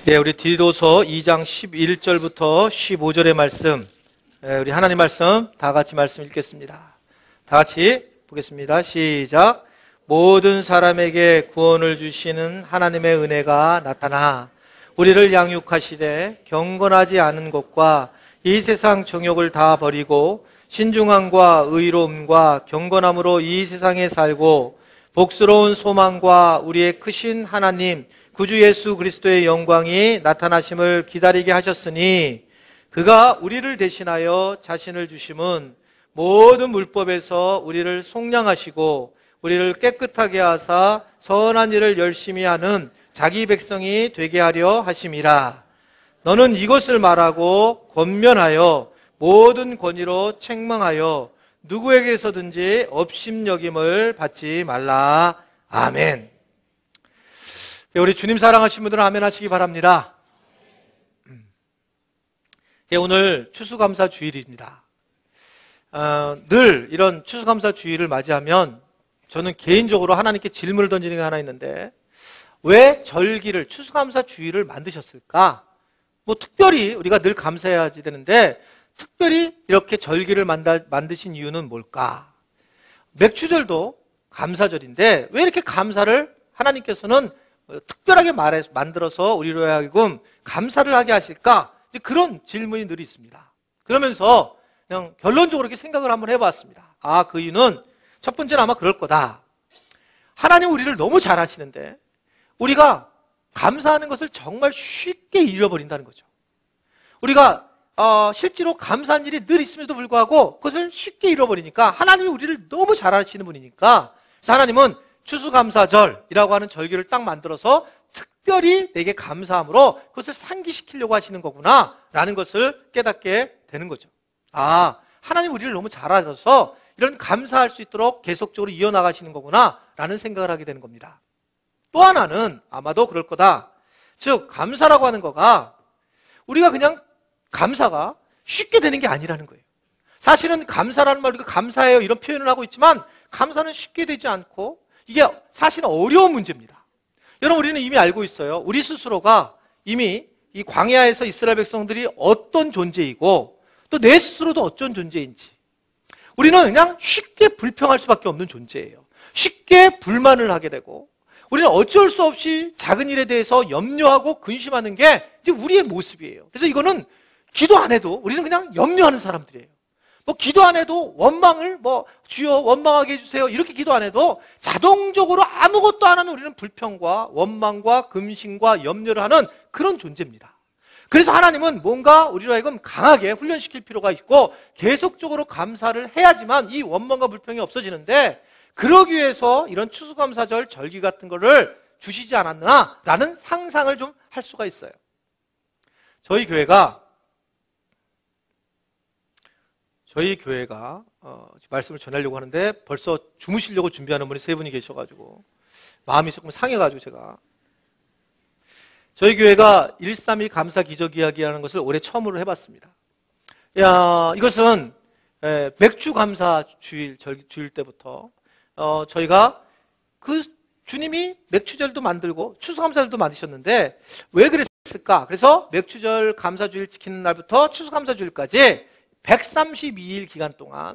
네, 우리 디도서 2장 11절부터 15절의 말씀, 우리 하나님 말씀 다 같이 말씀 읽겠습니다. 다 같이 보겠습니다. 시작. 모든 사람에게 구원을 주시는 하나님의 은혜가 나타나 우리를 양육하시되 경건하지 않은 것과 이 세상 정욕을 다 버리고 신중함과 의로움과 경건함으로 이 세상에 살고 복스러운 소망과 우리의 크신 하나님 구주 예수 그리스도의 영광이 나타나심을 기다리게 하셨으니 그가 우리를 대신하여 자신을 주심은 모든 물법에서 우리를 속량하시고 우리를 깨끗하게 하사 선한 일을 열심히 하는 자기 백성이 되게 하려 하심이라. 너는 이것을 말하고 권면하여 모든 권위로 책망하여 누구에게서든지 업심여김을 받지 말라. 아멘. 우리 주님 사랑하신 분들은 아멘 하시기 바랍니다. 오늘 추수감사 주일입니다. 늘 이런 추수감사 주일을 맞이하면 저는 개인적으로 하나님께 질문을 던지는 게 하나 있는데, 왜 절기를, 추수감사 주일을 만드셨을까? 특별히 우리가 늘 감사해야지 되는데 특별히 이렇게 절기를 만드신 이유는 뭘까? 맥추절도 감사절인데 왜 이렇게 감사를 하나님께서는 특별하게 만들어서 우리로 하여금 감사를 하게 하실까? 이제 그런 질문이 늘 있습니다. 그러면서 그냥 결론적으로 이렇게 생각을 한번 해봤습니다. 그 이유는 첫 번째는 아마 그럴 거다. 하나님 우리를 너무 잘 아시는데 우리가 감사하는 것을 정말 쉽게 잃어버린다는 거죠. 우리가 실제로 감사한 일이 늘 있음에도 불구하고 그것을 쉽게 잃어버리니까, 하나님이 우리를 너무 잘 아시는 분이니까, 그래서 하나님은 추수감사절이라고 하는 절기를 딱 만들어서 특별히 내게 감사함으로 그것을 상기시키려고 하시는 거구나 라는 것을 깨닫게 되는 거죠. 하나님 우리를 너무 잘 알아서 이런 감사할 수 있도록 계속적으로 이어나가시는 거구나 라는 생각을 하게 되는 겁니다. 또 하나는 아마도 그럴 거다. 즉 감사라고 하는 거가 우리가 그냥 감사가 쉽게 되는 게 아니라는 거예요. 사실은 감사라는 말, 우리가 감사해요 이런 표현을 하고 있지만 감사는 쉽게 되지 않고 이게 사실은 어려운 문제입니다. 여러분, 우리는 이미 알고 있어요. 우리 스스로가 이미 이 광야에서 이스라엘 백성들이 어떤 존재이고 또 내 스스로도 어떤 존재인지, 우리는 그냥 쉽게 불평할 수밖에 없는 존재예요. 쉽게 불만을 하게 되고 우리는 어쩔 수 없이 작은 일에 대해서 염려하고 근심하는 게 이제 우리의 모습이에요. 그래서 이거는 기도 안 해도 우리는 그냥 염려하는 사람들이에요. 기도 안 해도 원망을 주여 원망하게 해주세요 이렇게 기도 안 해도 자동적으로 아무것도 안 하면 우리는 불평과 원망과 근심과 염려를 하는 그런 존재입니다. 그래서 하나님은 뭔가 우리로 하여금 강하게 훈련시킬 필요가 있고 계속적으로 감사를 해야지만 이 원망과 불평이 없어지는데, 그러기 위해서 이런 추수감사절 절기 같은 거를 주시지 않았나 라는 상상을 좀 할 수가 있어요. 저희 교회가 말씀을 전하려고 하는데 벌써 주무시려고 준비하는 분이 3분이 계셔가지고 마음이 조금 상해가지고 제가, 저희 교회가 132 감사 기적 이야기라는 것을 올해 처음으로 해봤습니다. 이것은 맥주 감사 주일 때부터 저희가 그 주님이 맥주절도 만들고 추수감사절도 만드셨는데 왜 그랬을까? 그래서 맥주절 감사주일 지키는 날부터 추수감사주일까지 132일 기간 동안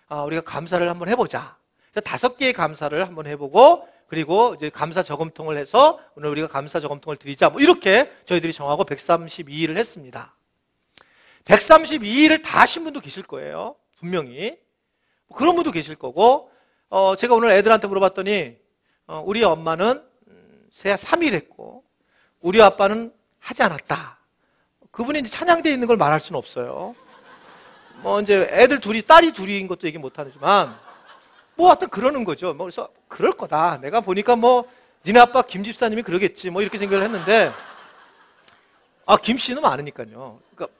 우리가 감사를 한번 해보자. 5개의 감사를 한번 해보고, 그리고 이제 감사 저금통을 해서 오늘 우리가 감사 저금통을 드리자. 이렇게 저희들이 정하고 132일을 했습니다. 132일을 다 하신 분도 계실 거예요. 분명히. 그런 분도 계실 거고, 제가 오늘 애들한테 물어봤더니, 우리 엄마는 3일 했고, 우리 아빠는 하지 않았다. 그분이 이제 찬양대에 있는 걸 말할 수는 없어요. 이제 애들 딸이 둘인 것도 얘기 못 하지만, 하여튼 그러는 거죠. 그래서 그럴 거다. 내가 보니까 니네 아빠 김 집사님이 그러겠지. 이렇게 생각을 했는데, 김 씨는 많으니까요. 그러니까,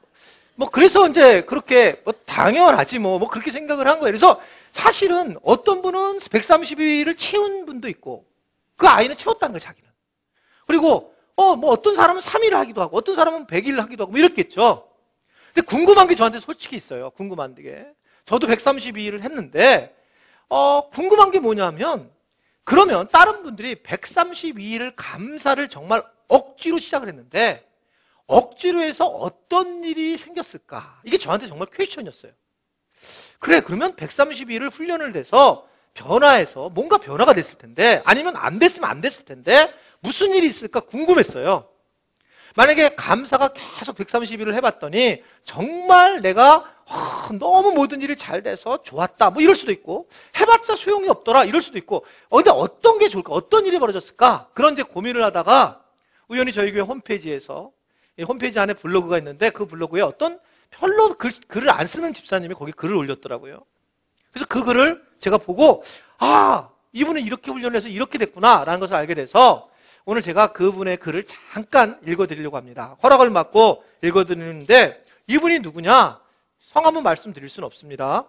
그래서 이제 그렇게, 당연하지, 그렇게 생각을 한 거예요. 그래서 사실은 어떤 분은 132일을 채운 분도 있고, 그 아이는 채웠다는 거예요, 자기는. 그리고, 어떤 사람은 3일을 하기도 하고, 어떤 사람은 100일을 하기도 하고, 이렇겠죠. 근데 궁금한 게 저한테 솔직히 있어요. 궁금한 게. 저도 132일을 했는데, 궁금한 게 뭐냐면, 그러면 다른 분들이 132일을 감사를 정말 억지로 시작을 했는데 억지로 해서 어떤 일이 생겼을까? 이게 저한테 정말 퀘스천이었어요. 그래, 그러면 130일을 훈련을 해서 변화해서 뭔가 변화가 됐을 텐데, 아니면 안 됐으면 안 됐을 텐데 무슨 일이 있을까 궁금했어요. 만약에 감사가 계속 130일을 해봤더니 정말 내가 너무 모든 일이 잘 돼서 좋았다 뭐 이럴 수도 있고, 해봤자 소용이 없더라 이럴 수도 있고, 근데 어떤 게 좋을까? 어떤 일이 벌어졌을까? 그런 이제 고민을 하다가 우연히 저희 교회 홈페이지에서, 이 홈페이지 안에 블로그가 있는데 그 블로그에 어떤 별로 글을 안 쓰는 집사님이 거기 글을 올렸더라고요. 그래서 그 글을 제가 보고, 이분은 이렇게 훈련을 해서 이렇게 됐구나 라는 것을 알게 돼서 오늘 제가 그분의 글을 잠깐 읽어드리려고 합니다. 허락을 받고 읽어드리는데, 이분이 누구냐? 성함은 말씀드릴 수는 없습니다.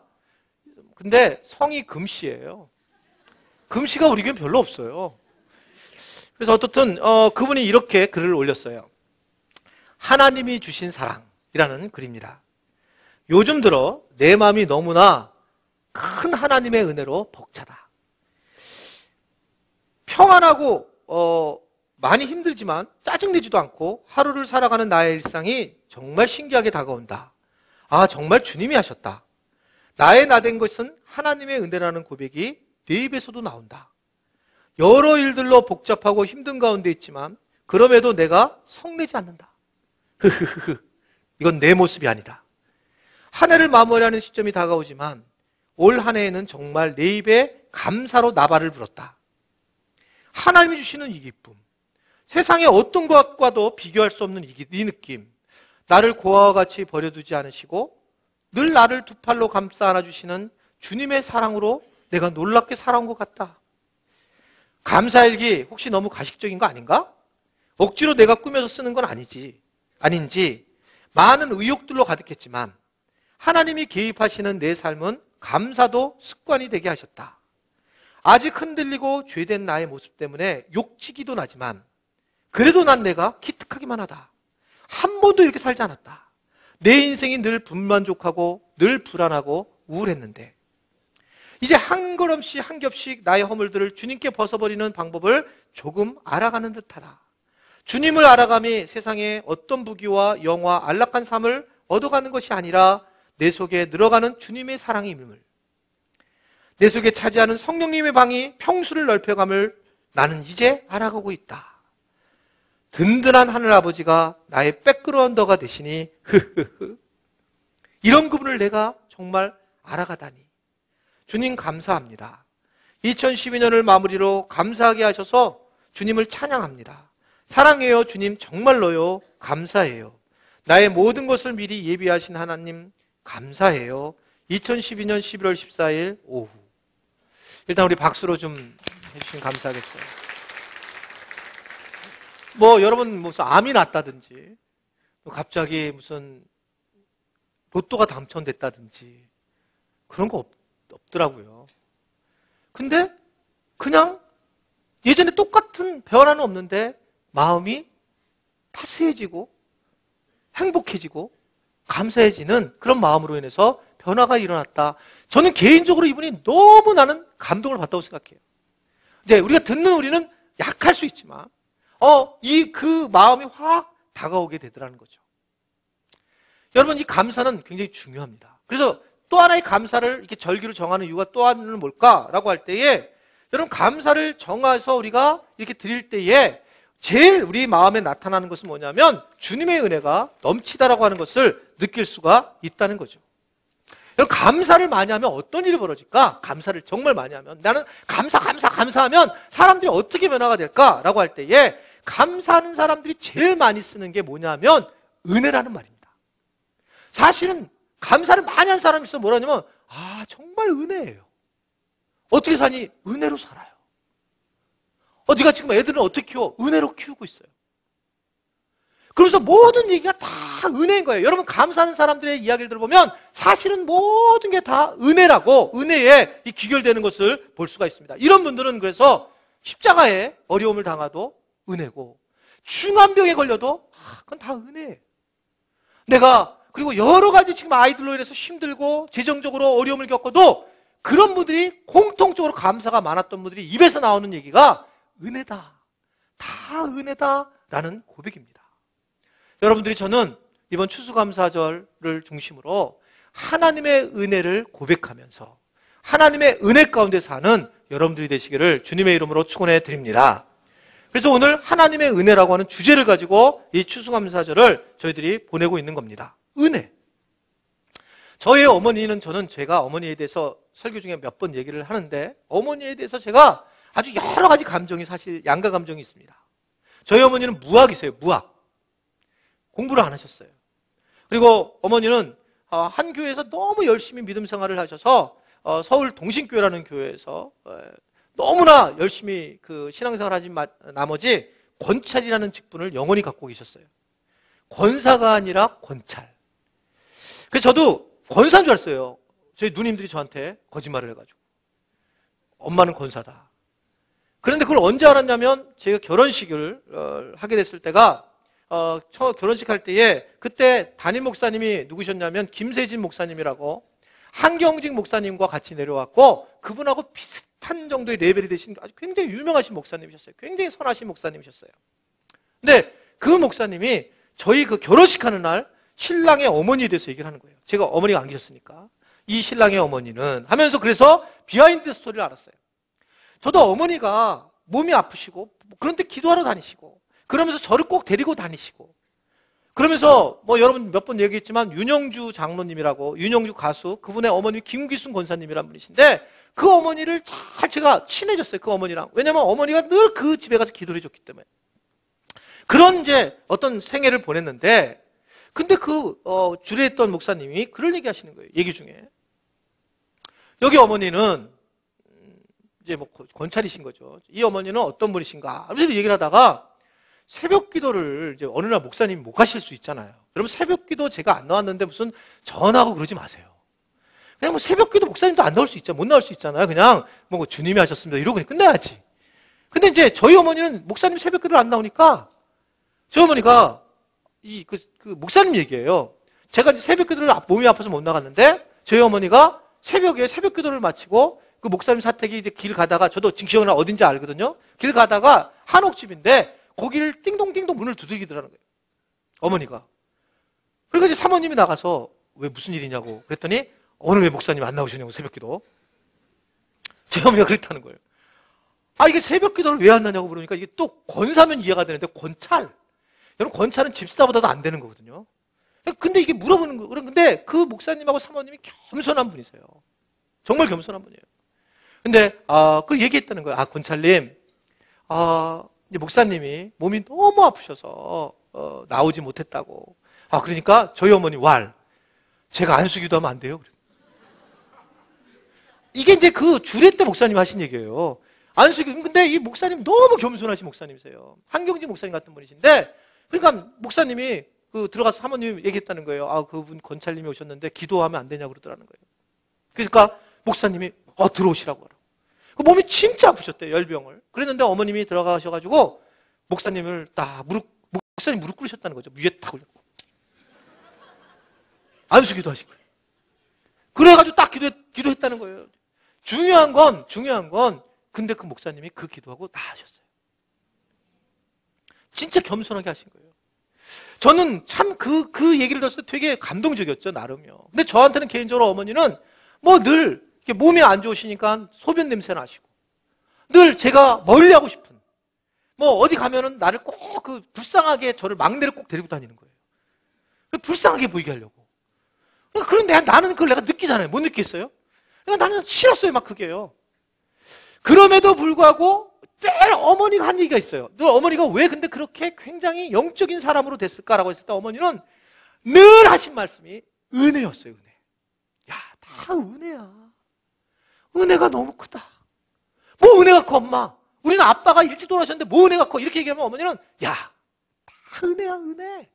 근데 성이 금씨예요. 금씨가 우리 교회는 별로 없어요. 그래서 어떻든 그분이 이렇게 글을 올렸어요. 하나님이 주신 사랑이라는 글입니다. 요즘 들어 내 마음이 너무나 큰 하나님의 은혜로 벅차다. 평안하고 많이 힘들지만 짜증내지도 않고 하루를 살아가는 나의 일상이 정말 신기하게 다가온다. 정말 주님이 하셨다. 나의 나된 것은 하나님의 은혜라는 고백이 내 입에서도 나온다. 여러 일들로 복잡하고 힘든 가운데 있지만 그럼에도 내가 성내지 않는다. 이건 내 모습이 아니다. 한 해를 마무리하는 시점이 다가오지만 올 한 해에는 정말 내 입에 감사로 나발을 불었다. 하나님이 주시는 이 기쁨, 세상의 어떤 것과도 비교할 수 없는 이 느낌, 나를 고아와 같이 버려두지 않으시고 늘 나를 두 팔로 감싸 안아주시는 주님의 사랑으로 내가 놀랍게 살아온 것 같다. 감사일기 혹시 너무 가식적인 거 아닌가? 억지로 내가 꾸며서 쓰는 건 아닌지 많은 의욕들로 가득했지만 하나님이 개입하시는 내 삶은 감사도 습관이 되게 하셨다. 아직 흔들리고 죄된 나의 모습 때문에 욕지기도 나지만 그래도 난 내가 기특하기만 하다. 한 번도 이렇게 살지 않았다. 내 인생이 늘 불만족하고 늘 불안하고 우울했는데 이제 한 걸음씩 한 겹씩 나의 허물들을 주님께 벗어버리는 방법을 조금 알아가는 듯하다. 주님을 알아감이 세상의 어떤 부귀와 영화, 안락한 삶을 얻어가는 것이 아니라 내 속에 늘어가는 주님의 사랑의 임을, 내 속에 차지하는 성령님의 방이 평수를 넓혀감을 나는 이제 알아가고 있다. 든든한 하늘아버지가 나의 백그라운더가 되시니 이런 그분을 내가 정말 알아가다니 주님 감사합니다. 2012년을 마무리로 감사하게 하셔서 주님을 찬양합니다. 사랑해요 주님, 정말로요 감사해요. 나의 모든 것을 미리 예비하신 하나님 감사해요. 2012년 11월 14일 오후. 일단 우리 박수로 좀 해주시면 감사하겠어요. 여러분 무슨 암이 났다든지 갑자기 무슨 로또가 당첨됐다든지 그런 거 없더라고요. 근데 그냥 예전에 똑같은 변화는 없는데 마음이 따스해지고 행복해지고 감사해지는 그런 마음으로 인해서 변화가 일어났다. 저는 개인적으로 이분이 너무 나는 감동을 받다고 생각해요. 이제 우리가 듣는 우리는 약할 수 있지만 그 마음이 확 다가오게 되더라는 거죠. 여러분, 이 감사는 굉장히 중요합니다. 그래서 또 하나의 감사를 이렇게 절기로 정하는 이유가 또 하나는 뭘까라고 할 때에, 여러분 감사를 정해서 우리가 이렇게 드릴 때에 제일 우리 마음에 나타나는 것은 뭐냐면 주님의 은혜가 넘치다라고 하는 것을 느낄 수가 있다는 거죠. 여러분 감사를 많이 하면 어떤 일이 벌어질까? 감사를 정말 많이 하면, 나는 감사하면 사람들이 어떻게 변화가 될까라고 할 때에 감사하는 사람들이 제일 많이 쓰는 게 뭐냐면 은혜라는 말입니다. 사실은 감사를 많이 한 사람이 있으면 뭐라냐면 정말 은혜예요. 어떻게 사니? 은혜로 살아요. 네가 지금 애들은 어떻게 키워? 은혜로 키우고 있어요. 그래서 모든 얘기가 다 은혜인 거예요. 여러분 감사하는 사람들의 이야기를 들어보면 사실은 모든 게 다 은혜라고, 은혜에 귀결되는 것을 볼 수가 있습니다. 이런 분들은 그래서 십자가에 어려움을 당하도 은혜고, 중한 병에 걸려도 그건 다 은혜예요. 그리고 여러 가지 지금 아이들로 인해서 힘들고 재정적으로 어려움을 겪어도 그런 분들이 공통적으로 감사가 많았던 분들이 입에서 나오는 얘기가 은혜다. 다 은혜다. 라는 고백입니다. 여러분들이 저는 이번 추수감사절을 중심으로 하나님의 은혜를 고백하면서 하나님의 은혜 가운데 사는 여러분들이 되시기를 주님의 이름으로 축원해 드립니다. 그래서 오늘 하나님의 은혜라고 하는 주제를 가지고 이 추수감사절을 저희들이 보내고 있는 겁니다. 은혜. 저의 어머니는 제가 어머니에 대해서 설교 중에 몇 번 얘기를 하는데 어머니에 대해서 제가 아주 여러 가지 감정이 사실 양가 감정이 있습니다. 저희 어머니는 무학이세요. 무학. 공부를 안 하셨어요. 그리고 어머니는 한 교회에서 너무 열심히 믿음 생활을 하셔서 서울 동신교회라는 교회에서 너무나 열심히 그 신앙생활 하신 나머지 권찰이라는 직분을 영원히 갖고 계셨어요. 권사가 아니라 권찰. 그래서 저도 권사인 줄 알았어요. 저희 누님들이 저한테 거짓말을 해가지고. 엄마는 권사다. 그런데 그걸 언제 알았냐면 제가 결혼식을 하게 됐을 때가 결혼식 할 때에 그때 담임 목사님이 누구셨냐면 김세진 목사님이라고 한경직 목사님과 같이 내려왔고 그분하고 비슷한 정도의 레벨이 되신 아주 굉장히 유명하신 목사님이셨어요. 굉장히 선하신 목사님이셨어요. 근데 그 목사님이 저희 그 결혼식 하는 날 신랑의 어머니에 대해서 얘기를 하는 거예요. 제가 어머니가 안 계셨으니까. 이 신랑의 어머니는 하면서 그래서 비하인드 스토리를 알았어요. 저도 어머니가 몸이 아프시고 그런데 기도하러 다니시고 그러면서 저를 꼭 데리고 다니시고 그러면서 여러분 몇 번 얘기했지만 윤영주 장로님이라고 윤영주 가수 그분의 어머님이 김기순 권사님이란 분이신데 그 어머니를 잘 제가 친해졌어요. 그 어머니랑. 왜냐면 어머니가 늘 그 집에 가서 기도를 해줬기 때문에. 그런 이제 어떤 생애를 보냈는데 근데 주례했던 목사님이 그런 얘기 하시는 거예요. 얘기 중에. 여기 어머니는 이제 권찰이신 거죠. 이 어머니는 어떤 분이신가? 하면서 얘기를 하다가 새벽 기도를 이제 어느 날 목사님이 못 가실 수 있잖아요. 그러면 새벽 기도 제가 안 나왔는데 무슨 전화하고 그러지 마세요. 그냥 새벽 기도 목사님도 안 나올 수 있잖아요. 못 나올 수 있잖아요. 그냥 주님이 하셨습니다. 이러고 끝내야지. 근데 이제 저희 어머니는 목사님 새벽 기도를 안 나오니까 저희 어머니가 그 목사님 얘기예요. 제가 이제 새벽 기도를 몸이 아파서 못 나갔는데 저희 어머니가 새벽에 새벽 기도를 마치고 그 목사님 사택이 이제 길 가다가 저도 지금 기억나 어딘지 알거든요. 길 가다가 한옥집인데 거기를 띵동띵동 문을 두들기더라는 거예요. 어머니가. 그러니까 이제 사모님이 나가서 왜 무슨 일이냐고 그랬더니 오늘 왜 목사님 안 나오시냐고 새벽 기도. 제 어머니가 그랬다는 거예요. 이게 새벽 기도를 왜 안 나냐고 그러니까 이게 또 권사면 이해가 되는데 권찰. 여러분 권찰은 집사보다도 안 되는 거거든요. 근데 이게 물어보는 거예요. 근데 그 목사님하고 사모님이 겸손한 분이세요. 정말 겸손한 분이에요. 근데 그걸 얘기했다는 거예요. 권찰님, 이제 목사님이 몸이 너무 아프셔서 나오지 못했다고. 그러니까 저희 어머니 제가 안수기도 하면 안 돼요. 이게 이제 그 주례 때 목사님 하신 얘기예요. 안수기. 근데 이 목사님 너무 겸손하신 목사님이세요. 한경진 목사님 같은 분이신데, 그러니까 목사님이 들어가서 사모님이 얘기했다는 거예요. 그분 권찰님이 오셨는데 기도하면 안 되냐고 그러더라는 거예요. 그러니까 목사님이 들어오시라고 하라고. 몸이 진짜 아프셨대요. 열병을. 그랬는데 어머님이 들어가셔가지고 목사님을 목사님 무릎 꿇으셨다는 거죠. 위에 딱 올렸고. 안수기도 하신 거예요. 그래가지고 딱 기도했다는 거예요. 중요한 건 근데 그 목사님이 그 기도하고 나으셨어요. 진짜 겸손하게 하신 거예요. 저는 참 그 얘기를 들었을 때 되게 감동적이었죠, 나름요. 근데 저한테는 개인적으로 어머니는 늘 몸이 안 좋으시니까 소변 냄새 나시고, 늘 제가 멀리하고 싶은, 어디 가면은 나를 꼭 불쌍하게 저를 막내를 꼭 데리고 다니는 거예요. 불쌍하게 보이게 하려고. 그런데 나는 그걸 내가 느끼잖아요. 못 느끼겠어요? 그러니까 나는 싫었어요, 막 그게요. 그럼에도 불구하고 늘 어머니가 한 얘기가 있어요. 늘 어머니가 왜 근데 그렇게 굉장히 영적인 사람으로 됐을까라고 했을 때 어머니는 늘 하신 말씀이 은혜였어요, 은혜. 야, 다 은혜야. 은혜가 너무 크다. 뭐 은혜가 커, 엄마? 우리는 아빠가 일찍 돌아가셨는데 뭐 은혜가 커? 이렇게 얘기하면 어머니는 야, 다 은혜야, 은혜.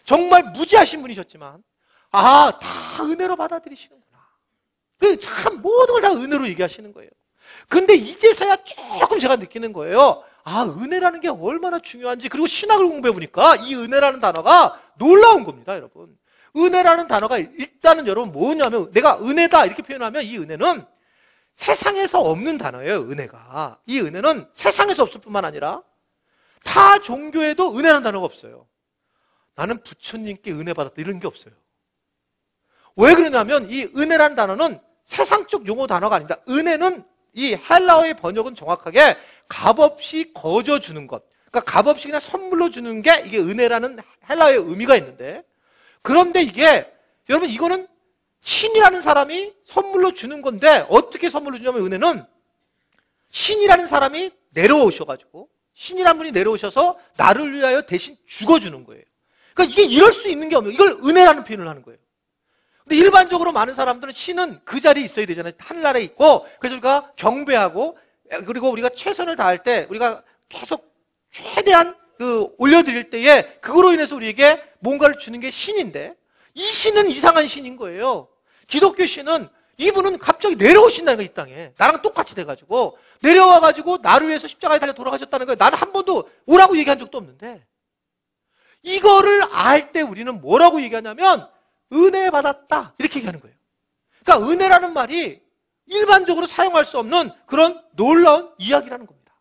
정말 무지하신 분이셨지만 다 은혜로 받아들이시는구나. 참 모든 걸 다 은혜로 얘기하시는 거예요. 근데 이제서야 조금 제가 느끼는 거예요. 은혜라는 게 얼마나 중요한지. 그리고 신학을 공부해보니까 이 은혜라는 단어가 놀라운 겁니다, 여러분. 은혜라는 단어가 일단은 여러분 뭐냐면 내가 은혜다 이렇게 표현하면 이 은혜는 세상에서 없는 단어예요, 은혜가. 이 은혜는 세상에서 없을 뿐만 아니라 타 종교에도 은혜라는 단어가 없어요. 나는 부처님께 은혜 받았다 이런 게 없어요. 왜 그러냐면 이 은혜라는 단어는 세상적 용어 단어가 아닙니다. 은혜는 이 헬라어의 번역은 정확하게 값없이 거저 주는 것. 그러니까 값없이 그냥 선물로 주는 게 이게 은혜라는 헬라어의 의미가 있는데, 그런데 이게 여러분 이거는 신이라는 사람이 선물로 주는 건데, 어떻게 선물로 주냐면 은혜는 신이라는 사람이 내려오셔가지고, 신이라는 분이 내려오셔서 나를 위하여 대신 죽어주는 거예요. 그러니까 이게 이럴 수 있는 게 없는, 이걸 은혜라는 표현을 하는 거예요. 근데 일반적으로 많은 사람들은 신은 그 자리에 있어야 되잖아요. 하늘나라에 있고, 그래서 우리가 경배하고, 그리고 우리가 최선을 다할 때, 우리가 계속 최대한 올려드릴 때에 그거로 인해서 우리에게 뭔가를 주는 게 신인데, 이 신은 이상한 신인 거예요. 기독교 신은 이분은 갑자기 내려오신다는 거예요. 이 땅에 나랑 똑같이 돼가지고 내려와가지고 나를 위해서 십자가에 달려 돌아가셨다는 거예요. 나는 한 번도 오라고 얘기한 적도 없는데, 이거를 알 때 우리는 뭐라고 얘기하냐면 은혜 받았다 이렇게 얘기하는 거예요. 그러니까 은혜라는 말이 일반적으로 사용할 수 없는 그런 놀라운 이야기라는 겁니다.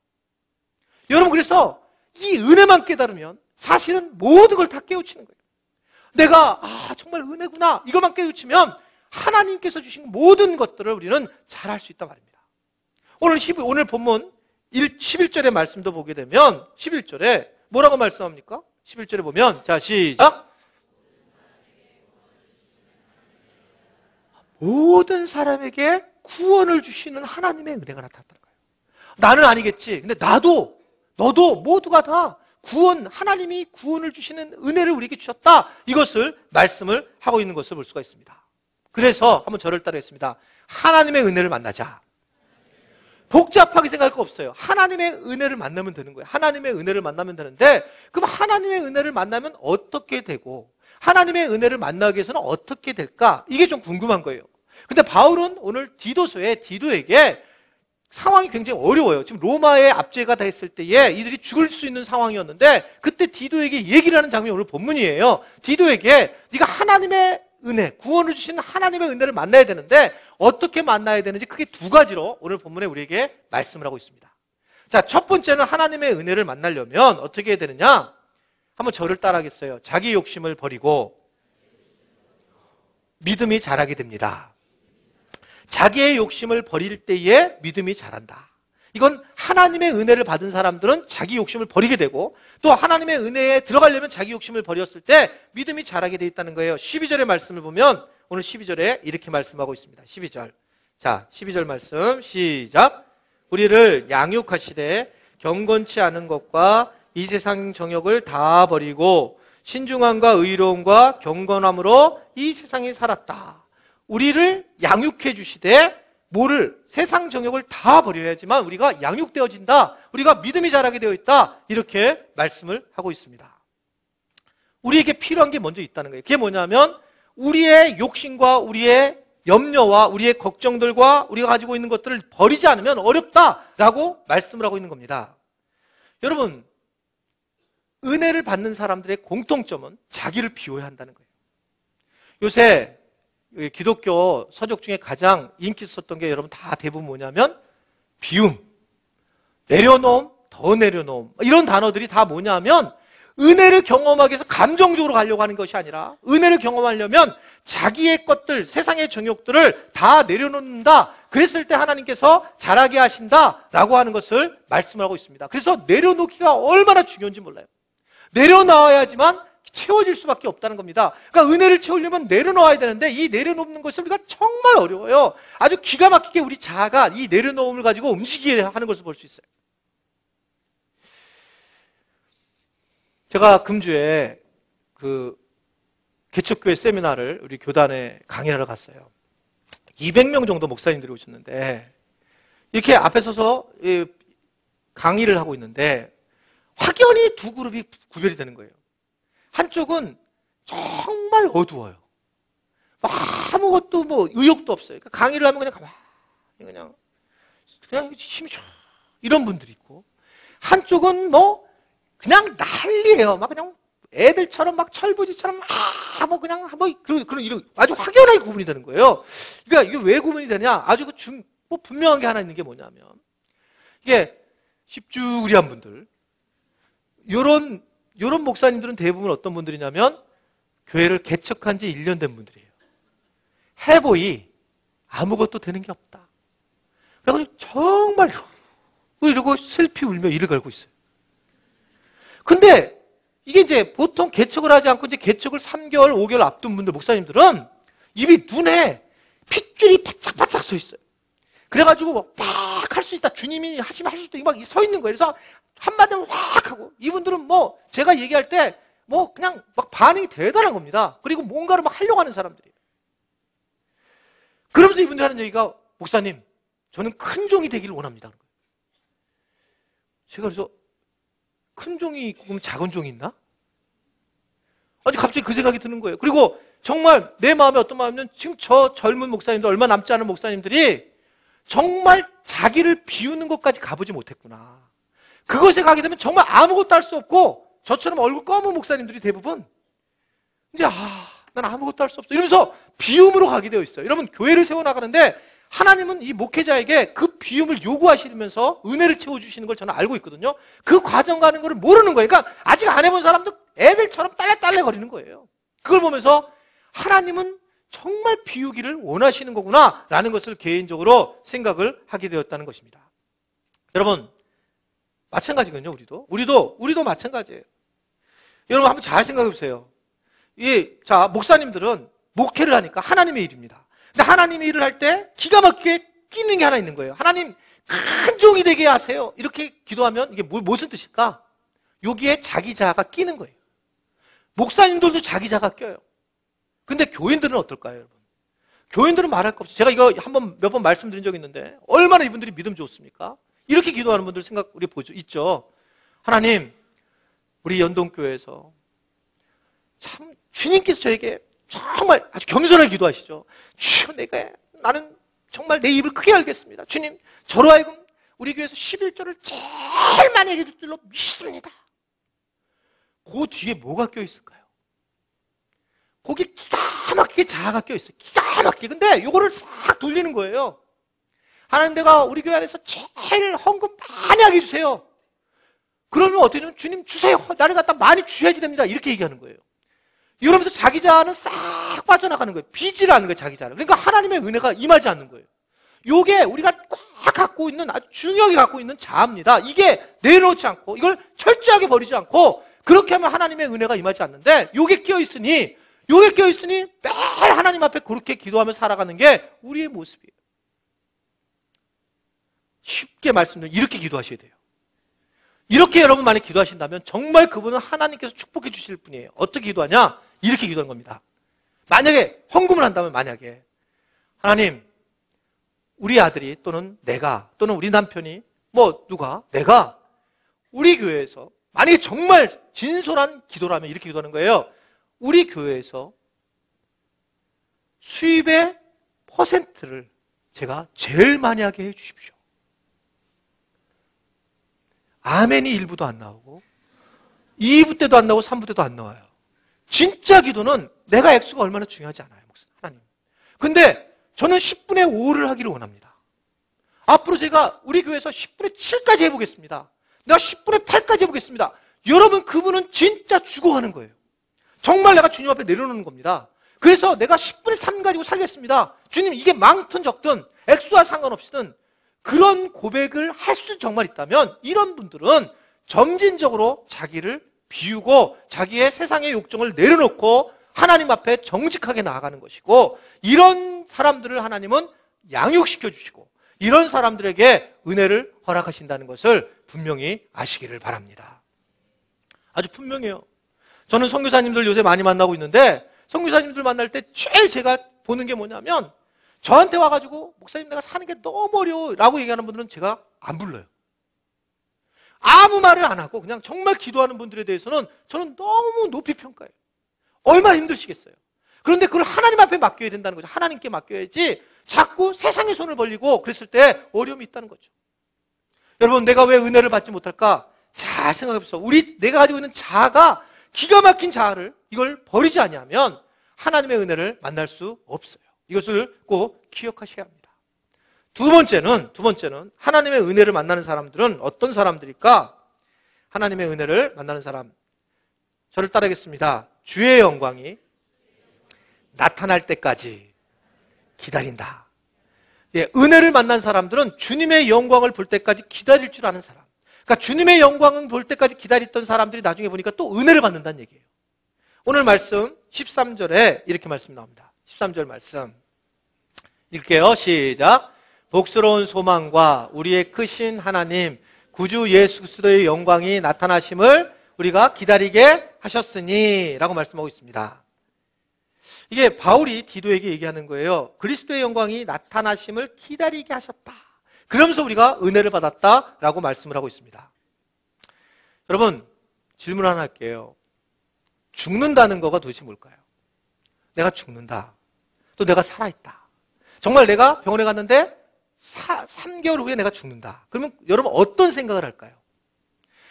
여러분, 그래서 이 은혜만 깨달으면 사실은 모든 걸 다 깨우치는 거예요. 내가 정말 은혜구나 이것만 깨우치면 하나님께서 주신 모든 것들을 우리는 잘 할 수 있단 말입니다. 오늘 본문 11절의 말씀도 보게 되면 11절에 뭐라고 말씀합니까? 11절에 보면, 자, 시작. 모든 사람에게 구원을 주시는 하나님의 은혜가 나타났다는 거예요. 나는 아니겠지. 근데 나도, 너도 모두가 다 하나님이 구원을 주시는 은혜를 우리에게 주셨다. 이것을 말씀을 하고 있는 것을 볼 수가 있습니다. 그래서 한번 저를 따르겠습니다. 하나님의 은혜를 만나자. 복잡하게 생각할 거 없어요. 하나님의 은혜를 만나면 되는 거예요. 하나님의 은혜를 만나면 되는데, 그럼 하나님의 은혜를 만나면 어떻게 되고, 하나님의 은혜를 만나기 위해서는 어떻게 될까? 이게 좀 궁금한 거예요. 근데 바울은 오늘 디도서에 디도에게 상황이 굉장히 어려워요. 지금 로마의 압제가 됐을 때에 이들이 죽을 수 있는 상황이었는데, 그때 디도에게 얘기를 하는 장면이 오늘 본문이에요. 디도에게 네가 하나님의 은혜, 구원을 주시는 하나님의 은혜를 만나야 되는데 어떻게 만나야 되는지 크게 두 가지로 오늘 본문에 우리에게 말씀을 하고 있습니다. 자, 첫 번째는 하나님의 은혜를 만나려면 어떻게 해야 되느냐? 한번 저를 따라하겠어요. 자기 욕심을 버리고 믿음이 자라게 됩니다. 자기의 욕심을 버릴 때에 믿음이 자란다. 이건 하나님의 은혜를 받은 사람들은 자기 욕심을 버리게 되고, 또 하나님의 은혜에 들어가려면 자기 욕심을 버렸을 때 믿음이 자라게 돼 있다는 거예요. 12절의 말씀을 보면 오늘 12절에 이렇게 말씀하고 있습니다. 12절. 자, 12절 말씀 시작. 우리를 양육하시되 경건치 않은 것과 이 세상 정욕을 다 버리고 신중함과 의로움과 경건함으로 이 세상에 살았다. 우리를 양육해 주시되 뭐를? 세상 정욕을 다 버려야지만 우리가 양육되어진다. 우리가 믿음이 자라게 되어 있다. 이렇게 말씀을 하고 있습니다. 우리에게 필요한 게 먼저 있다는 거예요. 그게 뭐냐면 우리의 욕심과 우리의 염려와 우리의 걱정들과 우리가 가지고 있는 것들을 버리지 않으면 어렵다라고 말씀을 하고 있는 겁니다. 여러분, 은혜를 받는 사람들의 공통점은 자기를 비워야 한다는 거예요. 요새 기독교 서적 중에 가장 인기 있었던 게 여러분 다 대부분 뭐냐면 비움, 내려놓음, 더 내려놓음, 이런 단어들이 다 뭐냐면 은혜를 경험하기 위해서 감정적으로 가려고 하는 것이 아니라 은혜를 경험하려면 자기의 것들, 세상의 정욕들을 다 내려놓는다. 그랬을 때 하나님께서 자라게 하신다라고 하는 것을 말씀을 하고 있습니다. 그래서 내려놓기가 얼마나 중요한지 몰라요. 내려놔야지만 채워질 수밖에 없다는 겁니다. 그러니까 은혜를 채우려면 내려놓아야 되는데 이 내려놓는 것을 우리가 정말 어려워요. 아주 기가 막히게 우리 자아가 이 내려놓음을 가지고 움직이게 하는 것을 볼 수 있어요. 제가 금주에 개척교회 세미나를 우리 교단에 강의를 하러 갔어요. 200명 정도 목사님들이 오셨는데 이렇게 앞에 서서 강의를 하고 있는데 확연히 두 그룹이 구별이 되는 거예요. 한쪽은 정말 어두워요. 아무것도 의욕도 없어요. 그러니까 강의를 하면 그냥 가만히 그냥 힘이 쫙 이런 분들이 있고, 한쪽은 그냥 난리예요. 그냥 애들처럼 철부지처럼 그런 이런 아주 확연하게 구분이 되는 거예요. 그러니까 이게 왜 구분이 되냐? 아주 분명한 게 하나 있는 게 뭐냐면 이게 십주리한 분들, 요런 목사님들은 대부분 어떤 분들이냐면 교회를 개척한 지 1년 된 분들이에요. 해보이 아무것도 되는 게 없다. 그래가지고 정말 이러고 슬피 울며 이를 걸고 있어요. 근데 이게 이제 보통 개척을 하지 않고 이제 개척을 3개월, 5개월 앞둔 분들, 목사님들은 입이 눈에 핏줄이 바짝바짝 서 있어요. 그래가지고 막 할 수 있다. 주님이 하시면 할 수 있다. 막 서 있는 거예요. 그래서 한마디면 확 하고, 이분들은 뭐 제가 얘기할 때 뭐 그냥 막 반응이 대단한 겁니다. 그리고 뭔가를 막 하려고 하는 사람들이에요. 그러면서 이분들이 하는 얘기가, 목사님, 저는 큰 종이 되기를 원합니다. 제가 그래서 큰 종이 있고 그럼 작은 종이 있나? 아니 갑자기 그 생각이 드는 거예요. 그리고 정말 내 마음에 어떤 마음이면 지금 저 젊은 목사님들, 얼마 남지 않은 목사님들이 정말 자기를 비우는 것까지 가보지 못했구나. 그것에 가게 되면 정말 아무것도 할 수 없고, 저처럼 얼굴 검은 목사님들이 대부분 이제 난 아무것도 할 수 없어 이러면서 비움으로 가게 되어 있어요. 여러분, 교회를 세워나가는데 하나님은 이 목회자에게 그 비움을 요구하시면서 은혜를 채워주시는 걸 저는 알고 있거든요. 그 과정 가는 걸 모르는 거예요. 그러니까 아직 안 해본 사람도 애들처럼 딸래딸래 거리는 거예요. 그걸 보면서 하나님은 정말 비우기를 원하시는 거구나 라는 것을 개인적으로 생각을 하게 되었다는 것입니다. 여러분, 마찬가지거든요. 우리도 마찬가지예요. 여러분 한번 잘 생각해 보세요. 자, 목사님들은 목회를 하니까 하나님의 일입니다. 근데 하나님의 일을 할 때 기가 막히게 끼는 게 하나 있는 거예요. 하나님, 큰 종이 되게 하세요. 이렇게 기도하면 이게 무슨 뜻일까? 여기에 자기 자아가 끼는 거예요. 목사님들도 자기 자아가 껴요. 근데 교인들은 어떨까요, 여러분? 교인들은 말할 거 없어요. 제가 이거 몇 번 말씀드린 적이 있는데 얼마나 이분들이 믿음 좋습니까? 이렇게 기도하는 분들 우리 있죠. 하나님, 우리 연동교회에서 참 주님께서 저에게 정말 아주 겸손하게 기도하시죠. 주여, 나는 정말 내 입을 크게 열겠습니다. 주님, 저로 하여금 우리 교회에서 11조를 제일 많이 해줄 줄로 믿습니다. 그 뒤에 뭐가 껴있을까요? 거기 기가 막히게 자아가 껴있어요. 기가 막히게. 근데 요거를 싹 돌리는 거예요. 하나님, 내가 우리 교회 안에서 제일 헌금 많이 하게 해주세요. 그러면 어떻게 되냐면, 주님 주세요. 나를 갖다 많이 주셔야지 됩니다. 이렇게 얘기하는 거예요. 이러면서 자기 자아는 싹 빠져나가는 거예요. 비지를 않는 거예요, 자기 자아를. 그러니까 하나님의 은혜가 임하지 않는 거예요. 요게 우리가 꽉 갖고 있는, 아주 중요하게 갖고 있는 자아입니다. 이게 내려놓지 않고, 이걸 철저하게 버리지 않고, 그렇게 하면 하나님의 은혜가 임하지 않는데, 요게 껴있으니 매일 하나님 앞에 그렇게 기도하며 살아가는 게 우리의 모습이에요. 쉽게 말씀드리면 이렇게 기도하셔야 돼요. 이렇게 여러분 만약 기도하신다면 정말 그분은 하나님께서 축복해 주실 분이에요. 어떻게 기도하냐? 이렇게 기도하는 겁니다. 만약에 헌금을 한다면, 만약에 하나님, 우리 아들이 또는 내가 또는 우리 남편이 내가 우리 교회에서, 만약에 정말 진솔한 기도라면 이렇게 기도하는 거예요. 우리 교회에서 수입의 퍼센트를 제가 제일 많이 하게 해 주십시오. 아멘이 1부도 안 나오고 2부 때도 안 나오고 3부 때도 안 나와요. 진짜 기도는 내가 액수가 얼마나 중요하지 않아요, 하나님. 근데 저는 10분의 5를 하기를 원합니다. 앞으로 제가 우리 교회에서 10분의 7까지 해보겠습니다. 내가 10분의 8까지 해보겠습니다. 여러분, 그분은 진짜 죽어가는 거예요. 정말 내가 주님 앞에 내려놓는 겁니다. 그래서 내가 10분의 3 가지고 살겠습니다. 주님, 이게 많든 적든 액수와 상관없이든 그런 고백을 할 수 정말 있다면, 이런 분들은 점진적으로 자기를 비우고 자기의 세상의 욕정을 내려놓고 하나님 앞에 정직하게 나아가는 것이고, 이런 사람들을 하나님은 양육시켜 주시고 이런 사람들에게 은혜를 허락하신다는 것을 분명히 아시기를 바랍니다. 아주 분명해요. 저는 선교사님들 요새 많이 만나고 있는데, 선교사님들 만날 때 제일 제가 보는 게 뭐냐면, 저한테 와가지고 목사님, 내가 사는 게 너무 어려워 라고 얘기하는 분들은 제가 안 불러요. 아무 말을 안 하고 그냥 정말 기도하는 분들에 대해서는 저는 너무 높이 평가해요. 얼마나 힘드시겠어요. 그런데 그걸 하나님 앞에 맡겨야 된다는 거죠. 하나님께 맡겨야지 자꾸 세상에 손을 벌리고 그랬을 때 어려움이 있다는 거죠. 여러분, 내가 왜 은혜를 받지 못할까? 잘 생각해 보세요. 내가 가지고 있는 자아가 기가 막힌 자아를, 이걸 버리지 않으면 하나님의 은혜를 만날 수 없어요. 이것을 꼭 기억하셔야 합니다. 두 번째는 하나님의 은혜를 만나는 사람들은 어떤 사람들일까? 하나님의 은혜를 만나는 사람, 저를 따르겠습니다. 주의 영광이 나타날 때까지 기다린다. 예, 은혜를 만난 사람들은 주님의 영광을 볼 때까지 기다릴 줄 아는 사람. 그러니까 주님의 영광을 볼 때까지 기다렸던 사람들이 나중에 보니까 또 은혜를 받는다는 얘기예요. 오늘 말씀 13절에 이렇게 말씀 나옵니다. 13절 말씀 읽게요. 시작. 복스러운 소망과 우리의 크신 하나님 구주 예수 그리스도의 영광이 나타나심을 우리가 기다리게 하셨으니 라고 말씀하고 있습니다. 이게 바울이 디도에게 얘기하는 거예요. 그리스도의 영광이 나타나심을 기다리게 하셨다. 그러면서 우리가 은혜를 받았다라고 말씀을 하고 있습니다. 여러분, 질문 하나 할게요. 죽는다는 거가 도대체 뭘까요? 내가 죽는다. 또 내가 살아있다. 정말 내가 병원에 갔는데 3개월 후에 내가 죽는다. 그러면 여러분 어떤 생각을 할까요?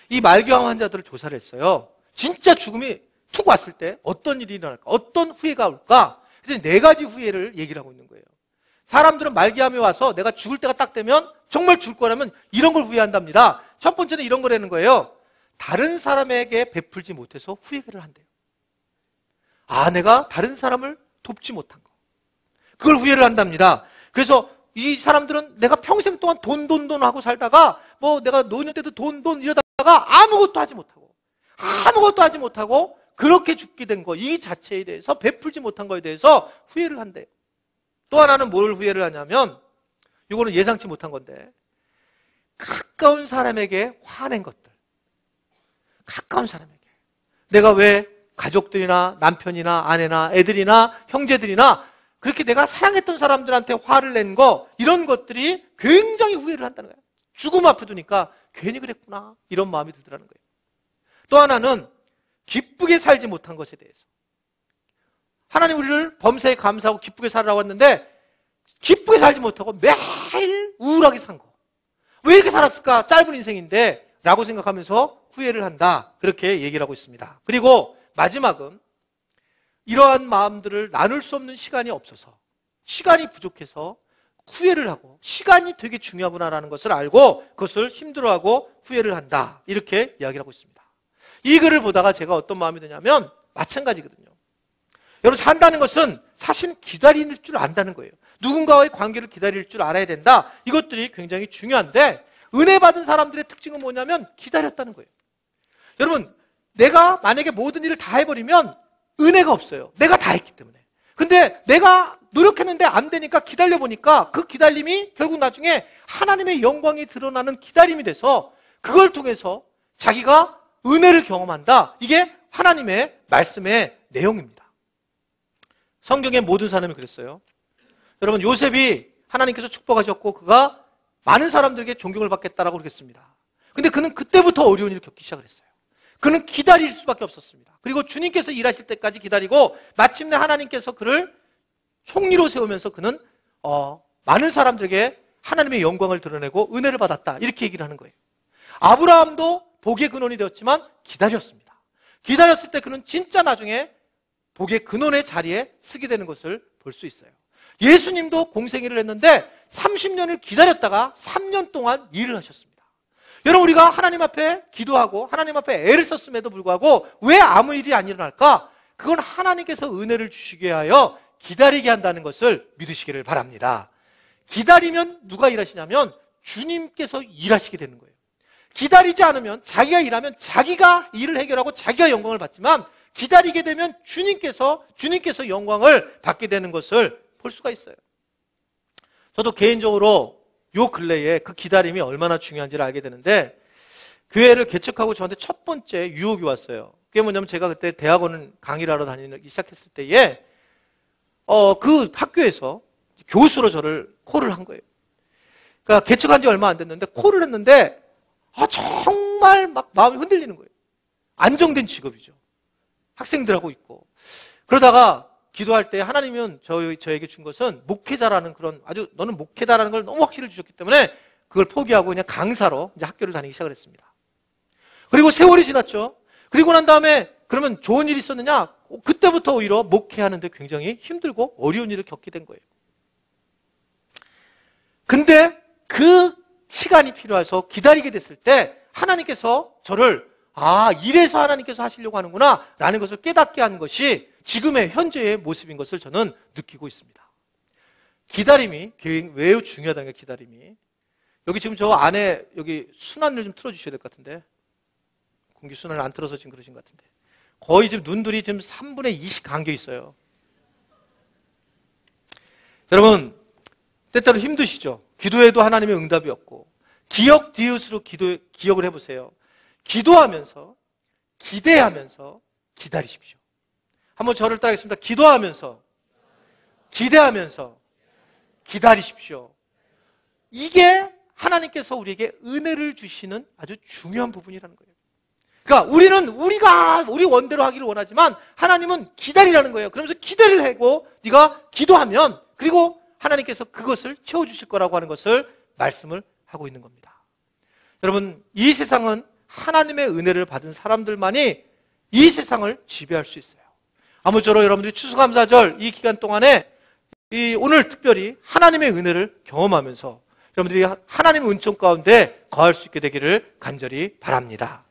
이 말기암 환자들을 조사를 했어요. 진짜 죽음이 툭 왔을 때 어떤 일이 일어날까? 어떤 후회가 올까? 그래서 4가지 후회를 얘기를 하고 있는 거예요. 사람들은 말기암이 와서 내가 죽을 때가 딱 되면 정말 죽을 거라면 이런 걸 후회한답니다. 첫 번째는 이런 거라는 거예요. 다른 사람에게 베풀지 못해서 후회를 한대요. 아, 내가 다른 사람을 돕지 못한 거. 그걸 후회를 한답니다. 그래서 이 사람들은 내가 평생 동안 돈 하고 살다가 뭐 내가 노년 때도 돈 이러다가 아무것도 하지 못하고 그렇게 죽게 된 거, 이 자체에 대해서 베풀지 못한 거에 대해서 후회를 한대요. 또 하나는 뭘 후회를 하냐면 이거는 예상치 못한 건데 가까운 사람에게 화낸 것들. 가까운 사람에게. 내가 왜 가족들이나 남편이나 아내나 애들이나 형제들이나 그렇게 내가 사랑했던 사람들한테 화를 낸 거, 이런 것들이 굉장히 후회를 한다는 거예요. 죽음 앞에 두니까 괜히 그랬구나, 이런 마음이 들더라는 거예요. 또 하나는 기쁘게 살지 못한 것에 대해서. 하나님 우리를 범사에 감사하고 기쁘게 살으라고 했는데 기쁘게 살지 못하고 매일 우울하게 산 거. 왜 이렇게 살았을까? 짧은 인생인데 라고 생각하면서 후회를 한다. 그렇게 얘기를 하고 있습니다. 그리고 마지막은 이러한 마음들을 나눌 수 없는 시간이 없어서, 시간이 부족해서 후회를 하고, 시간이 되게 중요하구나라는 것을 알고 그것을 힘들어하고 후회를 한다. 이렇게 이야기를 하고 있습니다. 이 글을 보다가 제가 어떤 마음이 드냐면 마찬가지거든요. 여러분, 산다는 것은 사실 기다릴 줄 안다는 거예요. 누군가와의 관계를 기다릴 줄 알아야 된다. 이것들이 굉장히 중요한데 은혜 받은 사람들의 특징은 뭐냐면 기다렸다는 거예요. 여러분, 내가 만약에 모든 일을 다 해버리면 은혜가 없어요. 내가 다 했기 때문에. 근데 내가 노력했는데 안 되니까 기다려보니까 그 기다림이 결국 나중에 하나님의 영광이 드러나는 기다림이 돼서 그걸 통해서 자기가 은혜를 경험한다. 이게 하나님의 말씀의 내용입니다. 성경의 모든 사람이 그랬어요. 여러분, 요셉이 하나님께서 축복하셨고 그가 많은 사람들에게 존경을 받겠다라고 그랬습니다. 근데 그는 그때부터 어려운 일을 겪기 시작을 했어요. 그는 기다릴 수밖에 없었습니다. 그리고 주님께서 일하실 때까지 기다리고 마침내 하나님께서 그를 총리로 세우면서 그는 많은 사람들에게 하나님의 영광을 드러내고 은혜를 받았다. 이렇게 얘기를 하는 거예요. 아브라함도 복의 근원이 되었지만 기다렸습니다. 기다렸을 때 그는 진짜 나중에 복의 근원의 자리에 쓰게 되는 것을 볼 수 있어요. 예수님도 공생애를 했는데 30년을 기다렸다가 3년 동안 일을 하셨습니다. 여러분, 우리가 하나님 앞에 기도하고 하나님 앞에 애를 썼음에도 불구하고 왜 아무 일이 안 일어날까? 그건 하나님께서 은혜를 주시게 하여 기다리게 한다는 것을 믿으시기를 바랍니다. 기다리면 누가 일하시냐면 주님께서 일하시게 되는 거예요. 기다리지 않으면 자기가 일하면 자기가 일을 해결하고 자기가 영광을 받지만 기다리게 되면 주님께서 영광을 받게 되는 것을 볼 수가 있어요. 저도 개인적으로 요 근래에 그 기다림이 얼마나 중요한지를 알게 되는데 교회를 개척하고 저한테 첫 번째 유혹이 왔어요. 그게 뭐냐면 제가 그때 대학원 강의를 하러 다니기 시작했을 때에 그 학교에서 교수로 저를 콜을 한 거예요. 그러니까 개척한 지 얼마 안 됐는데 콜을 했는데 정말 막 마음이 흔들리는 거예요. 안정된 직업이죠. 학생들하고 있고. 그러다가 기도할 때 하나님은 저에게 준 것은 목회자라는 그런 아주 너는 목회다라는 걸 너무 확실히 주셨기 때문에 그걸 포기하고 그냥 강사로 이제 학교를 다니기 시작을 했습니다. 그리고 세월이 지났죠. 그리고 난 다음에 그러면 좋은 일이 있었느냐? 그때부터 오히려 목회하는데 굉장히 힘들고 어려운 일을 겪게 된 거예요. 근데 그 시간이 필요해서 기다리게 됐을 때 하나님께서 저를 이래서 하나님께서 하시려고 하는구나 라는 것을 깨닫게 하는 것이 지금의 현재의 모습인 것을 저는 느끼고 있습니다. 기다림이 매우 중요하다는 게 기다림이. 여기 지금 저 안에 여기 순환을 좀 틀어주셔야 될 것 같은데, 공기 순환을 안 틀어서 지금 그러신 것 같은데, 거의 지금 눈들이 지금 3분의 2씩 감겨 있어요. 여러분, 때때로 힘드시죠? 기도해도 하나님의 응답이 없고, 기억 디귿으로 기억을 해보세요. 기도하면서, 기대하면서 기다리십시오. 한번 저를 따라하겠습니다. 기도하면서, 기대하면서 기다리십시오. 이게 하나님께서 우리에게 은혜를 주시는 아주 중요한 부분이라는 거예요. 그러니까 우리는 우리 원대로 하기를 원하지만 하나님은 기다리라는 거예요. 그러면서 기대를 하고 네가 기도하면 그리고 하나님께서 그것을 채워주실 거라고 하는 것을 말씀을 하고 있는 겁니다. 여러분, 이 세상은 하나님의 은혜를 받은 사람들만이 이 세상을 지배할 수 있어요. 아무쪼록 여러분들이 추수감사절 이 기간 동안에 오늘 특별히 하나님의 은혜를 경험하면서 여러분들이 하나님의 은총 가운데 거할 수 있게 되기를 간절히 바랍니다.